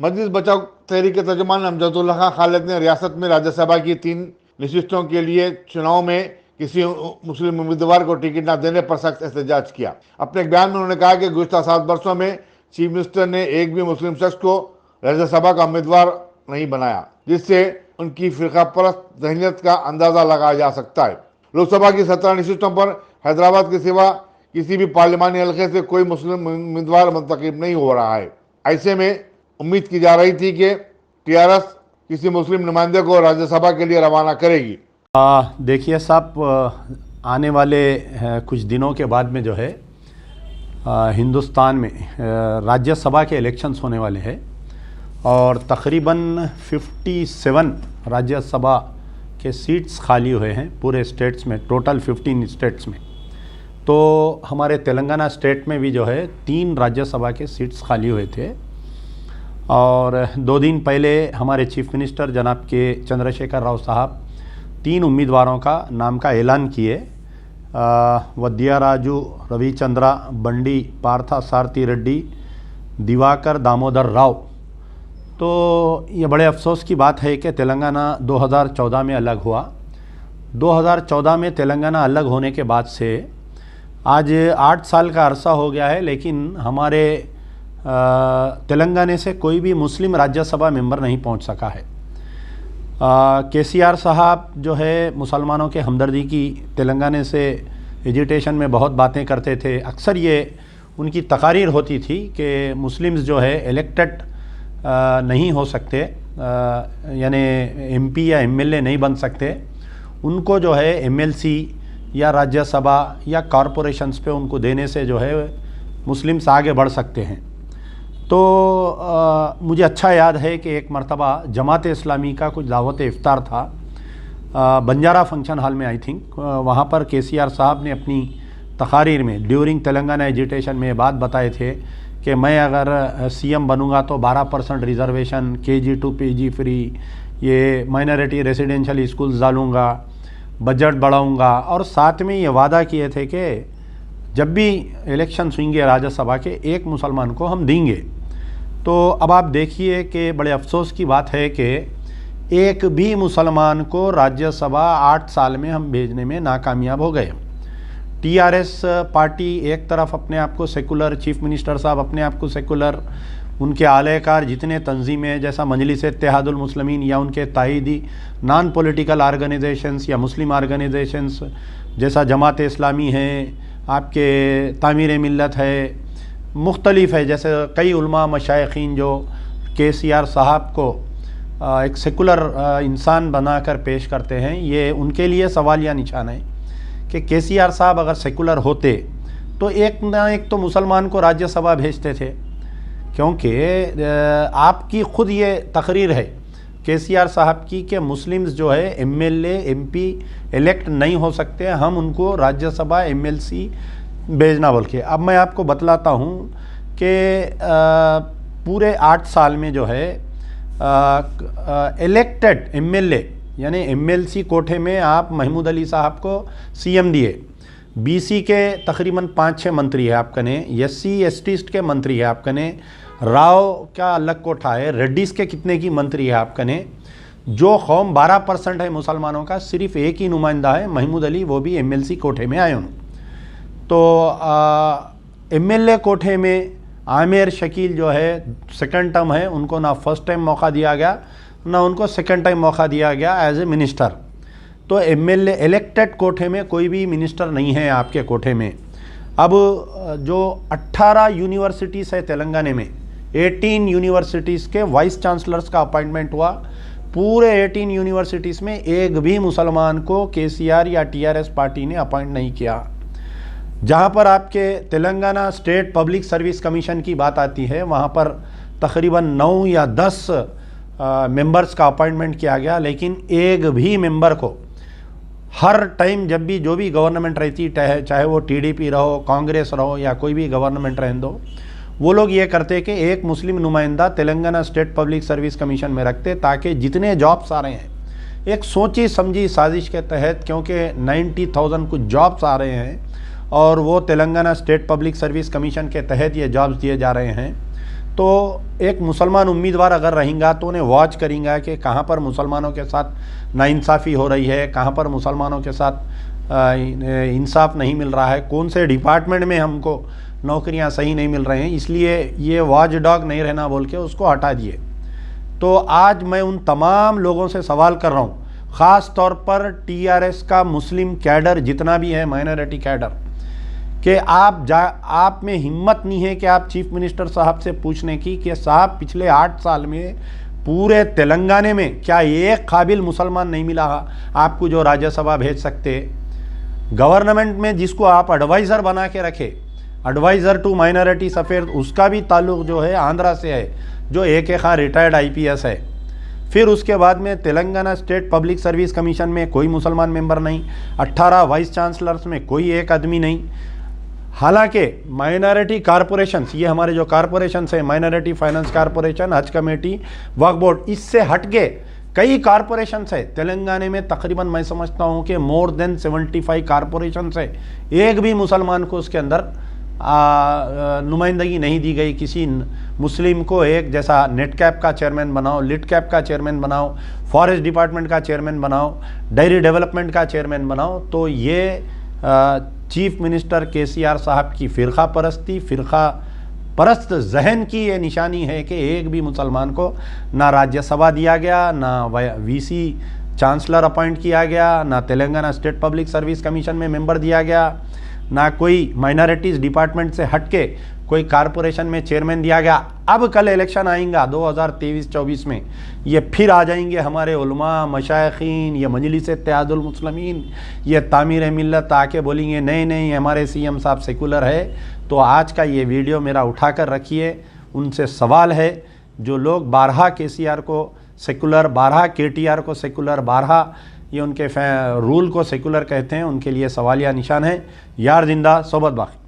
मजलिस बचाओ तहरीक के तर्जुमान अमजदुल्लाह खान खालिद ने रियासत में राज्यसभा की 3 नशिस्तों के लिए चुनाव में किसी मुस्लिम उम्मीदवार को टिकट न देने पर सख्त एहतजाज किया। अपने एक बयान में उन्होंने कहा कि गुज़श्ता 7 वर्षों में चीफ मिनिस्टर ने एक भी मुस्लिम शख्स को राज्यसभा का उम्मीदवार नहीं बनाया, जिससे उनकी फ़िरक़ापरस्त ज़हनियत का अंदाज़ा लगाया जा सकता है। लोकसभा की 17 नशिस्तों पर हैदराबाद के सिवा किसी भी पार्लिमानी हल्के से कोई मुस्लिम उम्मीदवार मुंतखब नहीं हो रहा है। ऐसे में उम्मीद की जा रही थी कि टीआरएस किसी मुस्लिम नुमाइंदे को राज्यसभा के लिए रवाना करेगी। देखिए साहब, आने वाले कुछ दिनों के बाद में जो है हिंदुस्तान में राज्यसभा के इलेक्शंस होने वाले हैं और तकरीबन 57 राज्यसभा के सीट्स खाली हुए हैं पूरे स्टेट्स में, टोटल 15 स्टेट्स में। तो हमारे तेलंगाना स्टेट में भी जो है 3 राज्यसभा के सीट्स खाली हुए थे और 2 दिन पहले हमारे चीफ मिनिस्टर जनाब के चंद्रशेखर राव साहब 3 उम्मीदवारों का नाम का ऐलान किए। वद्याराजू रविचंद्रा बंडी पार्था सारथी रेड्डी दिवाकर दामोदर राव। तो ये बड़े अफसोस की बात है कि तेलंगाना 2014 में अलग हुआ। 2014 में तेलंगाना अलग होने के बाद से आज 8 साल का अरसा हो गया है, लेकिन हमारे तेलंगाना से कोई भी मुस्लिम राज्यसभा मेंबर नहीं पहुंच सका है। केसीआर साहब जो है मुसलमानों के हमदर्दी की तेलंगाना से एजिटेशन में बहुत बातें करते थे। अक्सर ये उनकी तकारीर होती थी कि मुस्लिम्स जो है इलेक्टेड नहीं हो सकते, यानी एमपी या एमएलए नहीं बन सकते। उनको जो है एमएलसी या राज्यसभा या कॉरपोरेशंस पे उनको देने से जो है मुस्लिम्स आगे बढ़ सकते हैं। तो मुझे अच्छा याद है कि एक मरतबा जमात इस्लामी का कुछ दावत इफ्तार था बंजारा फंक्शन हॉल में, आई थिंक। वहाँ पर केसीआर साहब ने अपनी तकारीर में ड्यूरिंग तेलंगाना एजिटेशन में बात बताए थे कि मैं अगर सीएम बनूंगा तो 12% reservation, KG to PG free, ये माइनॉरिटी रेसिडेंशियल स्कूल्स डालूँगा, बजट बढ़ाऊँगा और साथ में ये वादा किए थे कि जब भी इलेक्शन होंगे राज्यसभा के एक मुसलमान को हम देंगे। तो अब आप देखिए कि बड़े अफसोस की बात है कि एक भी मुसलमान को राज्यसभा 8 साल में हम भेजने में नाकामयाब हो गए। टीआरएस पार्टी एक तरफ अपने आप को सेकुलर, चीफ मिनिस्टर साहब अपने आप को सेकुलर, उनके आलयकार जितने तंजीमें जैसा मजलिस इत्तेहादुल मुस्लिमीन या उनके ताईदी नॉन पॉलिटिकल ऑर्गेनाइजेशंस या मुस्लिम ऑर्गेनाइजेशंस जैसा जमात इस्लामी है, आपके तामीर मिल्लत है, मुख्तलिफ है, जैसे कई उलमा मशाइखीन जो केसीआर साहब को एक सेकुलर इंसान बनाकर पेश करते हैं, ये उनके लिए सवालिया निशान है कि केसीआर साहब अगर सेकुलर होते तो एक ना एक तो मुसलमान को राज्यसभा भेजते थे, क्योंकि आपकी खुद ये तकरीर है केसीआर साहब की कि मुस्लिम्स जो है एमएलए एमपी इलेक्ट नहीं हो सकते, हम उनको राज्यसभा एमएलसी भेजना बोल के। अब मैं आपको बतलाता हूँ कि पूरे 8 साल में जो है इलेक्टेड एमएलए यानी एमएलसी कोठे में आप महमूद अली साहब को सीएम दिए, बीसी के तकरीबन 5-6 मंत्री है आपका ने, एससी एसटी के मंत्री है आपका ने, राव का अलग कोठा है, रेड्डीज के कितने की मंत्री है आपका ने। जो कौम 12% है मुसलमानों का, सिर्फ एक ही नुमाइंदा है महमूद अली, वो भी एमएलसी कोठे में आए उन्होंने। तो एमएलए कोठे में आमिर शकील जो है सेकंड टर्म है, उनको ना फर्स्ट टाइम मौका दिया गया ना उनको सेकंड टाइम मौका दिया गया एज ए मिनिस्टर। तो एमएलए इलेक्टेड कोठे में कोई भी मिनिस्टर नहीं है आपके कोठे में। अब जो 18 यूनिवर्सिटीज़ है तेलंगाना में, 18 यूनिवर्सिटीज़ के वाइस चांसलर्स का अपॉइंटमेंट हुआ। पूरे 18 यूनिवर्सिटीज़ में एक भी मुसलमान को केसीआर या टीआरएस पार्टी ने अपॉइंट नहीं किया। जहाँ पर आपके Telangana state public service commission की बात आती है, वहाँ पर तकरीबन 9 या 10 मेंबर्स का अपॉइंटमेंट किया गया, लेकिन एक भी मेंबर को हर टाइम जब भी जो भी गवर्नमेंट रहती है, चाहे वो टीडीपी रहो, कांग्रेस रहो या कोई भी गवर्नमेंट रहने दो, वो लोग ये करते कि एक मुस्लिम नुमाइंदा Telangana state public service commission में रखते, ताकि जितने जॉब्स आ रहे हैं एक सोची समझी साजिश के तहत, क्योंकि 90,000 कुछ जॉब्स आ रहे हैं और वो Telangana state public service commission के तहत ये जॉब्स दिए जा रहे हैं। तो एक मुसलमान उम्मीदवार अगर रहेगा तो उन्हें वॉच करेंगे कि कहाँ पर मुसलमानों के साथ नाइंसाफ़ी हो रही है, कहाँ पर मुसलमानों के साथ इंसाफ नहीं मिल रहा है, कौन से डिपार्टमेंट में हमको नौकरियां सही नहीं मिल रहे हैं, इसलिए ये वॉच डॉग नहीं रहना बोल के उसको हटा दिए। तो आज मैं उन तमाम लोगों से सवाल कर रहा हूँ, ख़ास तौर पर टीआरएस का मुस्लिम कैडर जितना भी है, माइनॉरिटी कैडर, कि आप में हिम्मत नहीं है कि आप चीफ मिनिस्टर साहब से पूछने की कि साहब पिछले 8 साल में पूरे तेलंगाना में क्या एक काबिल मुसलमान नहीं मिला आपको जो राज्यसभा भेज सकते। गवर्नमेंट में जिसको आप एडवाइज़र बना के रखे, एडवाइज़र टू माइनॉरिटी अफेयर, उसका भी ताल्लुक़ जो है आंध्रा से है, जो AK खान रिटायर्ड IPS है। फिर उसके बाद में Telangana state public service commission में कोई मुसलमान मेंबर नहीं, 18 वाइस चांसलर्स में कोई एक आदमी नहीं। हालांकि माइनॉरिटी कॉरपोरेशंस, ये हमारे जो कॉरपोरेशंस है, माइनॉरिटी फाइनेंस कॉरपोरेशन, हज कमेटी, वक्फ बोर्ड, इससे हटके कई कॉरपोरेशंस है तेलंगाना में। तकरीबन मैं समझता हूँ कि मोर देन 75 कॉरपोरेशंस है, एक भी मुसलमान को उसके अंदर नुमाइंदगी नहीं दी गई। किसी मुस्लिम को एक जैसा नेट कैप का चेयरमैन बनाओ, लिट कैप का चेयरमैन बनाओ, फॉरेस्ट डिपार्टमेंट का चेयरमैन बनाओ, डेयरी डेवलपमेंट का चेयरमैन बनाओ। तो ये चीफ मिनिस्टर KCR साहब की फ़िरका परस्त जहन की ये निशानी है कि एक भी मुसलमान को ना राज्यसभा दिया गया, ना VC चांसलर अपॉइंट किया गया, ना Telangana state public service commission में मेंबर दिया गया, ना कोई माइनॉरिटीज़ डिपार्टमेंट से हटके कोई कारपोरेशन में चेयरमैन दिया गया। अब कल इलेक्शन आएगा 2023-24 में, ये फिर आ जाएंगे हमारे उलमा, मशाइखीन, ये मजलिस इत्तेहादुल मुस्लिमीन, ये तामीर मिल्लत आके बोलेंगे नहीं नहीं हमारे CM साहब सेकुलर है। तो आज का ये वीडियो मेरा उठाकर रखिए, उनसे सवाल है जो लोग 12 KCR को सेकुलर, 12 KTR को सेकुलर, 12 ये उनके रूल को सेकुलर कहते हैं, उनके लिए सवालिया निशान है। यार जिंदा सोबत बाकी।